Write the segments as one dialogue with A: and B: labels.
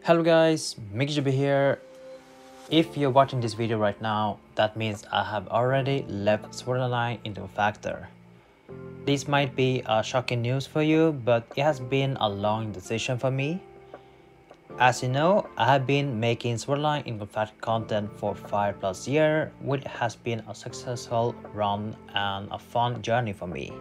A: Hello guys, MikuChibi here. If you're watching this video right now, that means I have already left Sword Online into Factor. This might be a shocking news for you, but it has been a long decision for me. As you know, I have been making Sword Online into Factor content for 5+ years, which has been a successful run and a fun journey for me.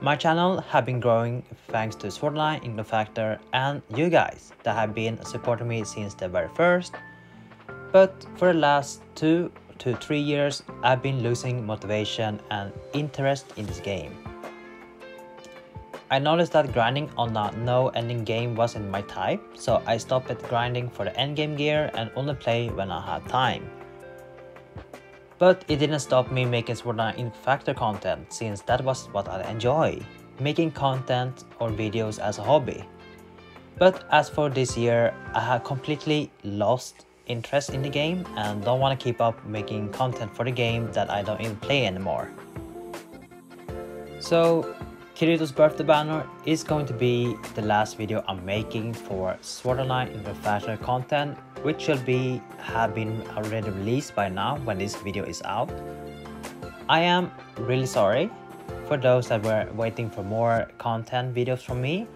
A: My channel have been growing thanks to Sword Online, Ignore Factor, and you guys that have been supporting me since the very first. But for the last 2 to 3 years, I've been losing motivation and interest in this game. I noticed that grinding on a no-ending game wasn't my type, so I stopped grinding for the endgame gear and only play when I had time. But it didn't stop me making Sword Online in Factor content, since that was what I enjoy, making content or videos as a hobby. But as for this year, I have completely lost interest in the game and don't want to keep up making content for the game that I don't even play anymore. So Kirito's birthday banner is going to be the last video I'm making for Sword Online in Factor content, which should have been already released by now when this video is out. I am really sorry for those that were waiting for more content videos from me.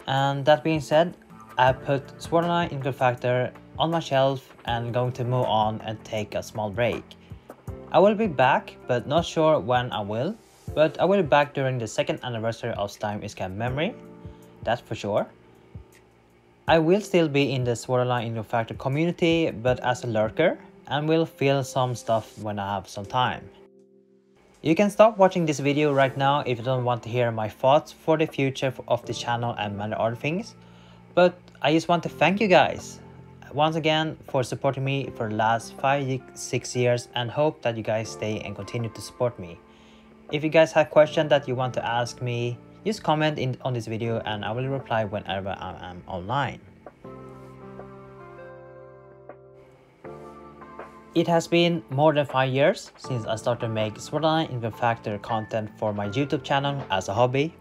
A: And that being said, I put Sword Online in Factor on my shelf and going to move on and take a small break. I will be back, but not sure when I will. But I will be back during the second anniversary of SAOIF Gacha memory, that's for sure. I will still be in the Sword Online in Factor community, but as a lurker, and will feel some stuff when I have some time. You can stop watching this video right now if you don't want to hear my thoughts for the future of the channel and many other things. But I just want to thank you guys once again for supporting me for the last 5-6 years, and hope that you guys stay and continue to support me. If you guys have questions that you want to ask me, just comment on this video and I will reply whenever I am online. It has been more than 5 years since I started making Sword Online in Factor content for my YouTube channel as a hobby.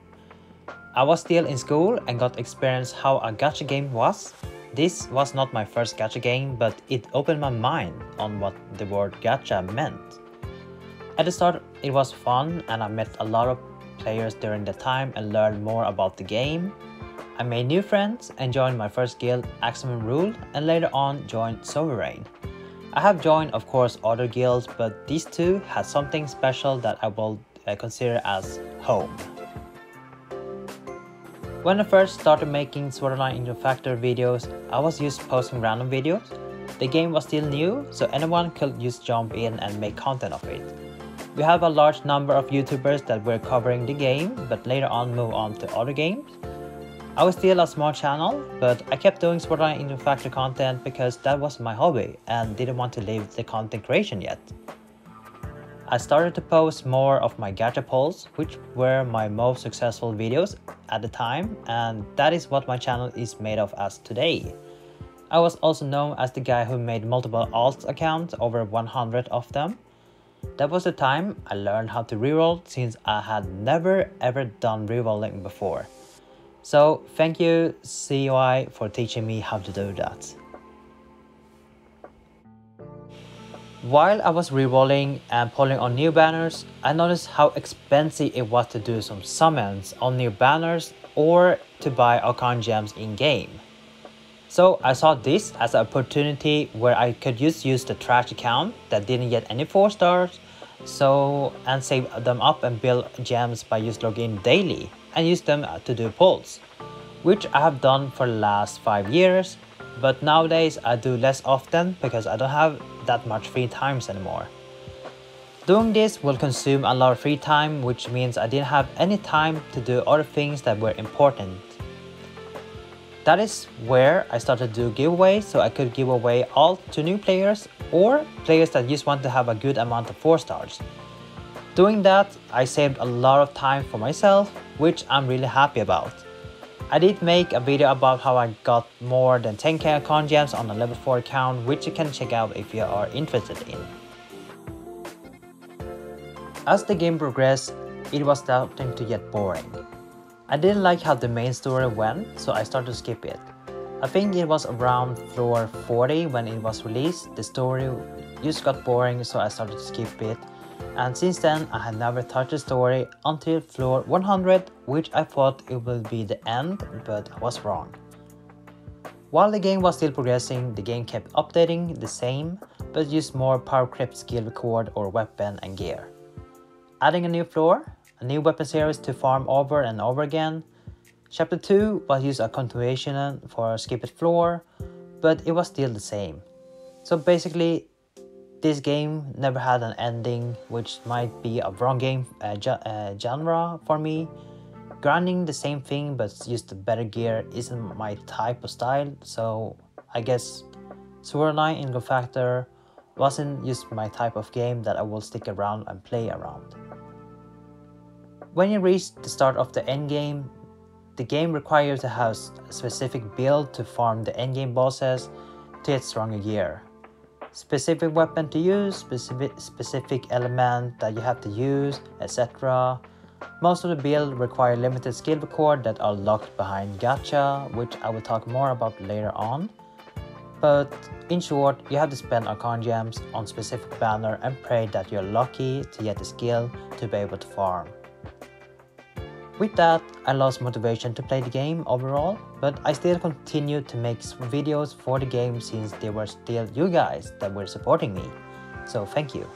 A: I was still in school and got experience how a gacha game was. This was not my first gacha game, but it opened my mind on what the word gacha meant. At the start it was fun and I met a lot of players during the time and learned more about the game. I made new friends and joined my first guild, Axeman Rule, and later on joined Sovereign. I have joined of course other guilds, but these two had something special that I will consider as home. When I first started making Sword Online in Factor videos, I was just posting random videos. The game was still new, so anyone could just jump in and make content of it. We have a large number of YouTubers that were covering the game, but later on moved on to other games. I was still a small channel, but I kept doing Sword Online in Factor content because that was my hobby and didn't want to leave the content creation yet. I started to post more of my gacha polls, which were my most successful videos at the time, and that is what my channel is made of as today. I was also known as the guy who made multiple alt accounts, over 100 of them. That was the time I learned how to reroll, since I had never ever done rerolling before. So thank you SAOIF for teaching me how to do that. While I was rerolling and pulling on new banners, I noticed how expensive it was to do some summons on new banners or to buy Arcane gems in game. So I saw this as an opportunity where I could just use the trash account that didn't get any 4 stars, and save them up and build gems by just logging in daily and use them to do pulls, which I have done for the last 5 years, but nowadays I do less often because I don't have that much free time anymore. Doing this will consume a lot of free time, which means I didn't have any time to do other things that were important. That is where I started to do giveaways, so I could give away all to new players or players that just want to have a good amount of 4 stars. Doing that, I saved a lot of time for myself, which I'm really happy about. I did make a video about how I got more than 10k Arcane gems on a level 4 account, which you can check out if you are interested in. As the game progressed, it was starting to get boring. I didn't like how the main story went, so I started to skip it. I think it was around floor 40 when it was released. The story just got boring, so I started to skip it. And since then, I had never touched the story until floor 100, which I thought it would be the end, but I was wrong. While the game was still progressing, the game kept updating the same, but used more power crept skill cord or weapon and gear. Adding a new floor, a new weapon series to farm over and over again. Chapter 2 was used a continuation for a skipped floor, but it was still the same. So basically, this game never had an ending, which might be a wrong game genre for me. Grinding the same thing but just better gear isn't my type of style, so I guess Sword Art in Go Factor wasn't just my type of game that I will stick around and play around. When you reach the start of the endgame, the game requires you to have a specific build to farm the endgame bosses to get stronger gear. Specific weapon to use, specific element that you have to use, etc. Most of the build require limited skill cord that are locked behind gacha, which I will talk more about later on. But in short, you have to spend Arcane Gems on specific banner and pray that you're lucky to get the skill to be able to farm. With that, I lost motivation to play the game overall, but I still continued to make videos for the game since there were still you guys that were supporting me. So thank you.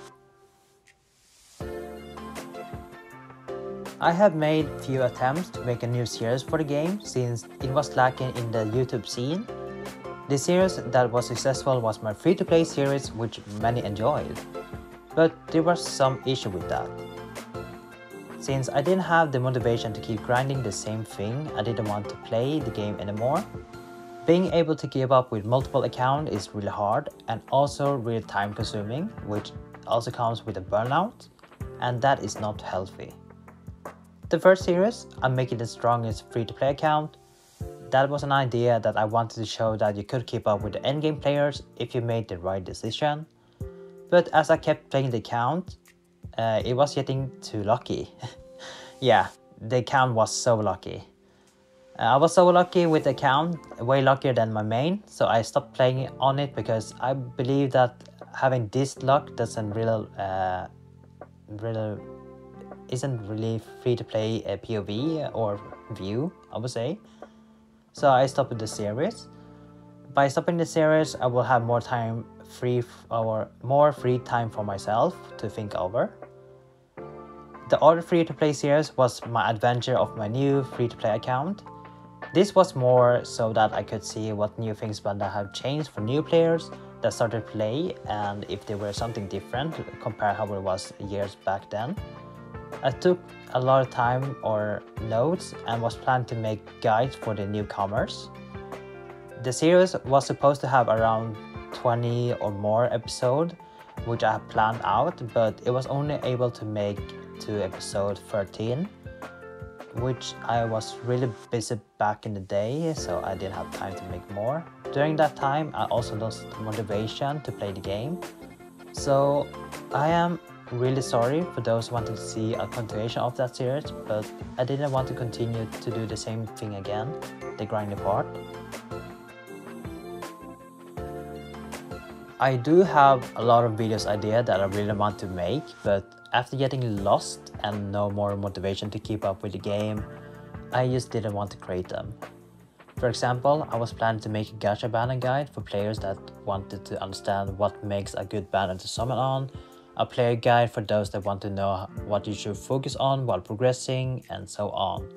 A: I have made few attempts to make a new series for the game since it was lacking in the YouTube scene. The series that was successful was my free-to-play series, which many enjoyed. But there was some issue with that. Since I didn't have the motivation to keep grinding the same thing, I didn't want to play the game anymore. Being able to keep up with multiple accounts is really hard and also really time consuming, which also comes with a burnout, and that is not healthy. The first series, I'm making the strongest free-to-play account. That was an idea that I wanted to show that you could keep up with the endgame players if you made the right decision. But as I kept playing the account, it was getting too lucky. Yeah, the account was so lucky. I was so lucky with the account, way luckier than my main, so I stopped playing on it because I believe that having this luck doesn't isn't really free to play a POV or view, I would say. So I stopped the series. By stopping the series, I will have more time more free time for myself to think over. The other free-to-play series was my adventure of my new free-to-play account. This was more so that I could see what new things that have changed for new players that started to play and if there were something different compared how it was years back then. I took a lot of time or notes and was planning to make guides for the newcomers. The series was supposed to have around 20 or more episodes, which I had planned out, but it was only able to make to episode 13, which I was really busy back in the day, so I didn't have time to make more. During that time, I also lost motivation to play the game. So I am really sorry for those wanting to see a continuation of that series, but I didn't want to continue to do the same thing again, the grinding part. I do have a lot of videos idea that I really want to make, but after getting lost and no more motivation to keep up with the game, I just didn't want to create them. For example, I was planning to make a gacha banner guide for players that wanted to understand what makes a good banner to summon on, a player guide for those that want to know what you should focus on while progressing, and so on.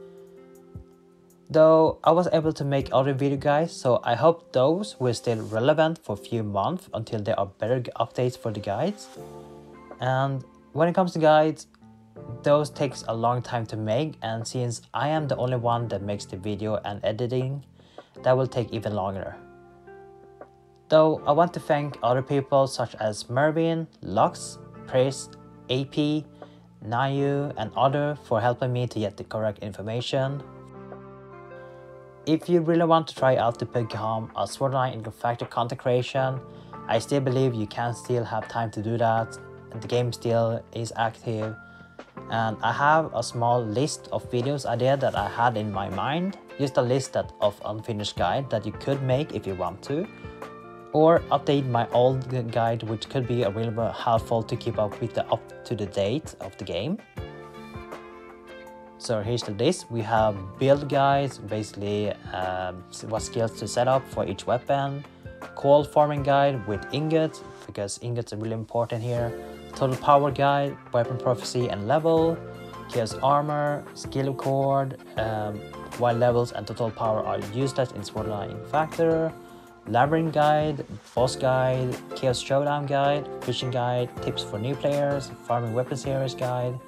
A: Though I was able to make other video guides, so I hope those will stay relevant for a few months until there are better updates for the guides. And when it comes to guides, those takes a long time to make, and since I am the only one that makes the video and editing, that will take even longer. Though I want to thank other people such as Mervin, Lux, Praise, AP, Nayu, and others for helping me to get the correct information. If you really want to try out to become a Sword Art in Factor content creation, I still believe you can still have time to do that. The game still is active, and I have a small list of videos idea that I had in my mind. just a list of unfinished guide that you could make if you want to, or update my old guide, which could be really helpful to keep up with the up-to-the-date of the game. So here's the list. We have build guides, basically what skills to set up for each weapon, coal farming guide with ingots, because ingots are really important here, total power guide, weapon prophecy and level, chaos armor, skill record, why levels and total power are useless in Swordline Factor, labyrinth guide, boss guide, chaos showdown guide, fishing guide, tips for new players, farming weapon series guide,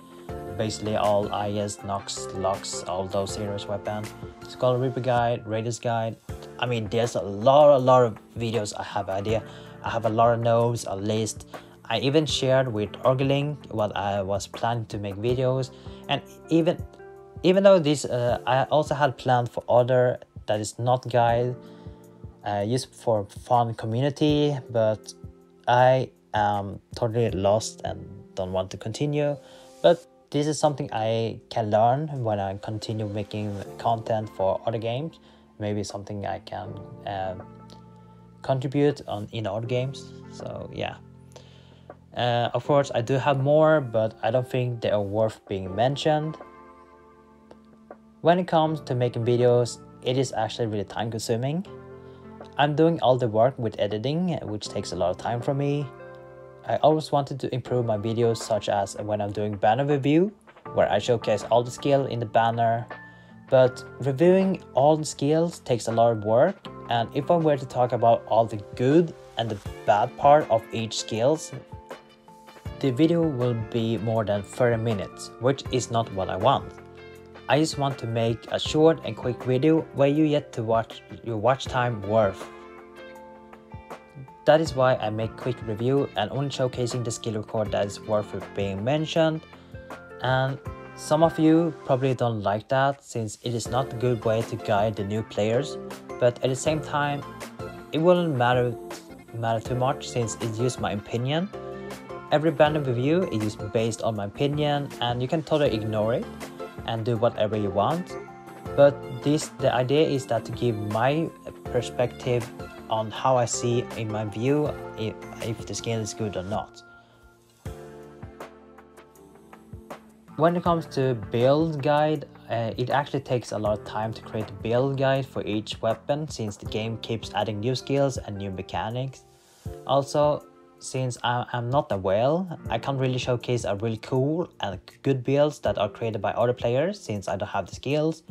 A: basically all IS, Nox, Lux, all those series weapon, Skull Reaper guide, Raiders guide. I mean, there's a lot of videos. I have idea. I have a lot of notes, a list. I even shared with Orgelink what I was planning to make videos, and even though this I also had planned for other that is not guide, just for fun community, but I am totally lost and don't want to continue. But this is something I can learn when I continue making content for other games. Maybe something I can contribute on in other games. So yeah. Of course, I do have more, but I don't think they are worth being mentioned. When it comes to making videos, it is actually really time consuming. I'm doing all the work with editing, which takes a lot of time from me. I always wanted to improve my videos, such as when I'm doing banner review, where I showcase all the skill in the banner. But reviewing all the skills takes a lot of work, and if I were to talk about all the good and the bad part of each skills, the video will be more than 30 minutes, which is not what I want. I just want to make a short and quick video where you get to watch your watch time worth. That is why I make quick review and only showcasing the skill record that is worth being mentioned. And some of you probably don't like that, since it is not a good way to guide the new players, but at the same time it wouldn't matter too much, since it's just my opinion. Every banner review is just based on my opinion, and you can totally ignore it and do whatever you want. But the idea is that to give my perspective on how I see in my view if the skill is good or not. When it comes to build guide, it actually takes a lot of time to create a build guide for each weapon, since the game keeps adding new skills and new mechanics. Also, since I'm not a whale, I can't really showcase a really cool and good builds that are created by other players, since I don't have the skills.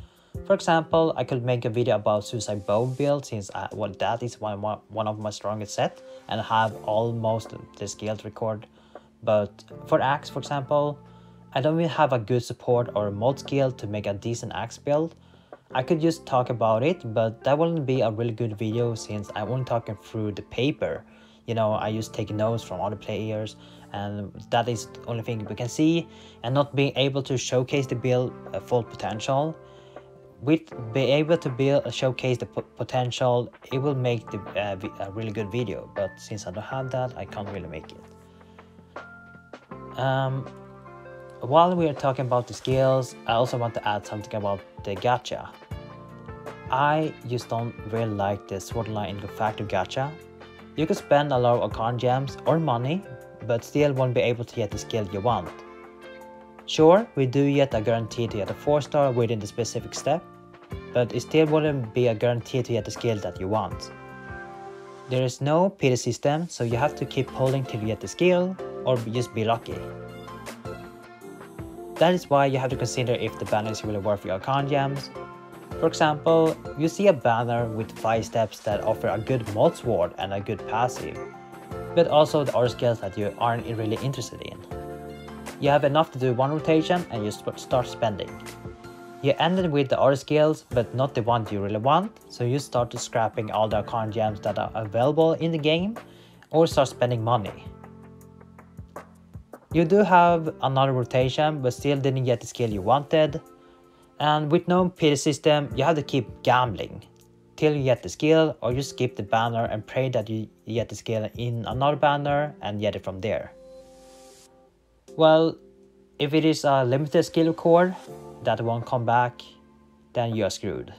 A: For example, I could make a video about Suicide Bow build, since that is one of my strongest set, and I have almost the skills record. But for Axe, for example, I don't really have a good support or a mod skill to make a decent Axe build. I could just talk about it, but that wouldn't be a really good video, since I'm only talking through the paper. You know, I just take notes from other players, and that is the only thing we can see, and not being able to showcase the build full potential. With being able to showcase the potential, it will make a really good video, but since I don't have that, I can't really make it. While we are talking about the skills, I also want to add something about the gacha. I just don't really like the Swordline in the Factor gacha. You could spend a lot of Arcane gems or money, but still won't be able to get the skill you want. Sure, we do get a guarantee to get a 4-star within the specific step, but it still wouldn't be a guarantee to get the skill that you want. There is no pity system, so you have to keep pulling till you get the skill, or just be lucky. That is why you have to consider if the banner is really worth your Arcane gems. For example, you see a banner with 5 steps that offer a good mod sword and a good passive, but also the other skills that you aren't really interested in. You have enough to do one rotation and you start spending. You ended with the other skills, but not the one you really want, so you start scrapping all the Arcane gems that are available in the game, or start spending money. You do have another rotation, but still didn't get the skill you wanted. And with no pity system, you have to keep gambling till you get the skill, or you skip the banner and pray that you get the skill in another banner and get it from there. Well, if it is a limited skill record that won't come back, then you are screwed.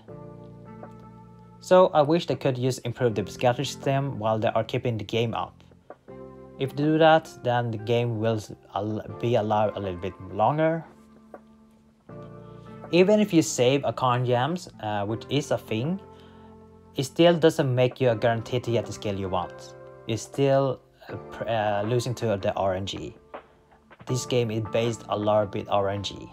A: So I wish they could just improve the scatter system while they are keeping the game up. If they do that, then the game will be alive a little bit longer. Even if you save account gems, which is a thing, it still doesn't make you guaranteed to get the skill you want. You're still losing to the RNG. This game is based a lot with RNG.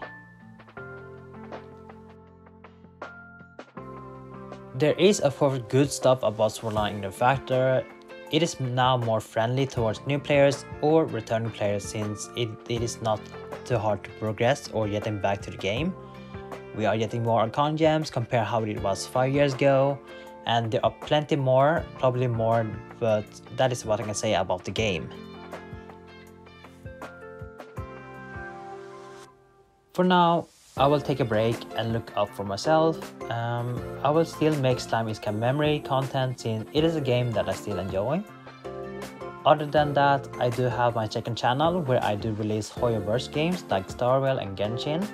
A: There is of course good stuff about Sword Art Online Factor. It is now more friendly towards new players or returning players since it is not too hard to progress or getting back to the game. We are getting more account gems compared how it was 5 years ago, and there are plenty more, probably more, but that is what I can say about the game. For now, I will take a break and look up for myself. I will still make Slime is Camp Memory content since it is a game that I still enjoy. Other than that, I do have my second channel where I do release Hoyoverse games like Farwell and Genshin.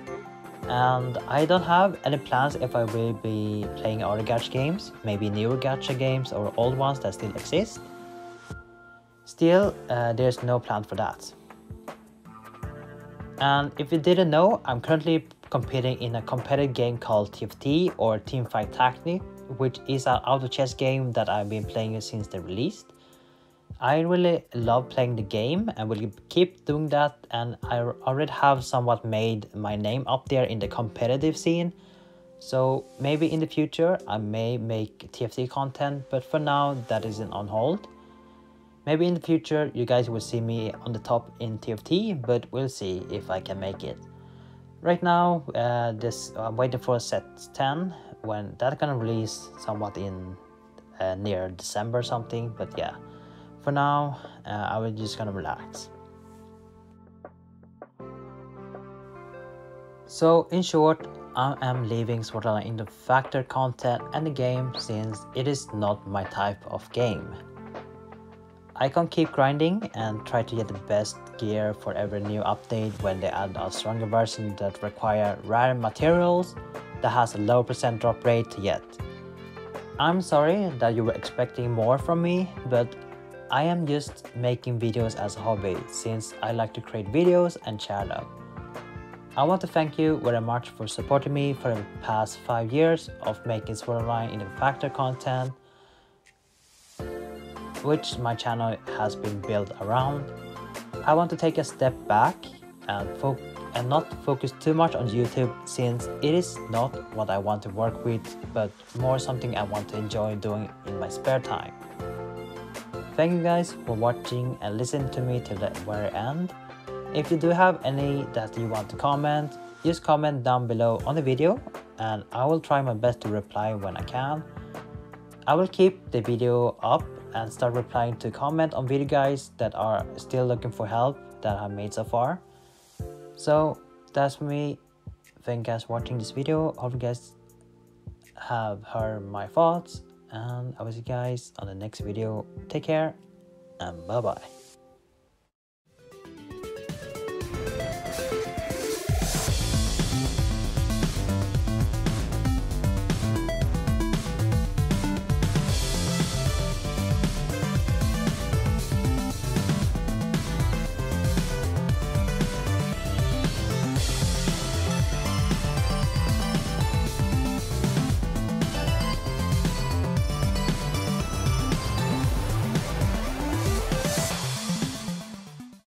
A: And I don't have any plans if I will be playing other gacha games, maybe newer gacha games or old ones that still exist. Still, there's no plan for that. And if you didn't know, I'm currently competing in a competitive game called TFT or Teamfight Tactic, which is an auto chess game that I've been playing since the release. I really love playing the game and will keep doing that, and I already have somewhat made my name up there in the competitive scene. So maybe in the future I may make TFT content, but for now that isn't on hold. Maybe in the future you guys will see me on the top in TFT, but we'll see if I can make it. Right now I'm waiting for set 10 when that's gonna release somewhat in near December something, but yeah. For now, I was just gonna relax. So in short, I am leaving Sword Art Online Factor content and the game since it is not my type of game. I can keep grinding and try to get the best gear for every new update when they add a stronger version that require rare materials that has a low % drop rate yet. I'm sorry that you were expecting more from me, but I am just making videos as a hobby since I like to create videos and share them. I want to thank you very much for supporting me for the past 5 years of making Sword Art Online Factor content, which my channel has been built around. I want to take a step back and not focus too much on YouTube since it is not what I want to work with, but more something I want to enjoy doing in my spare time. Thank you guys for watching and listening to me till the very end. If you do have any that you want to comment, just comment down below on the video and I will try my best to reply when I can. I will keep the video up and start replying to comment on video guys that are still looking for help that I've made so far. So that's me. Thank you guys for watching this video. Hope you guys have heard my thoughts, and I will see you guys on the next video. Take care and bye bye.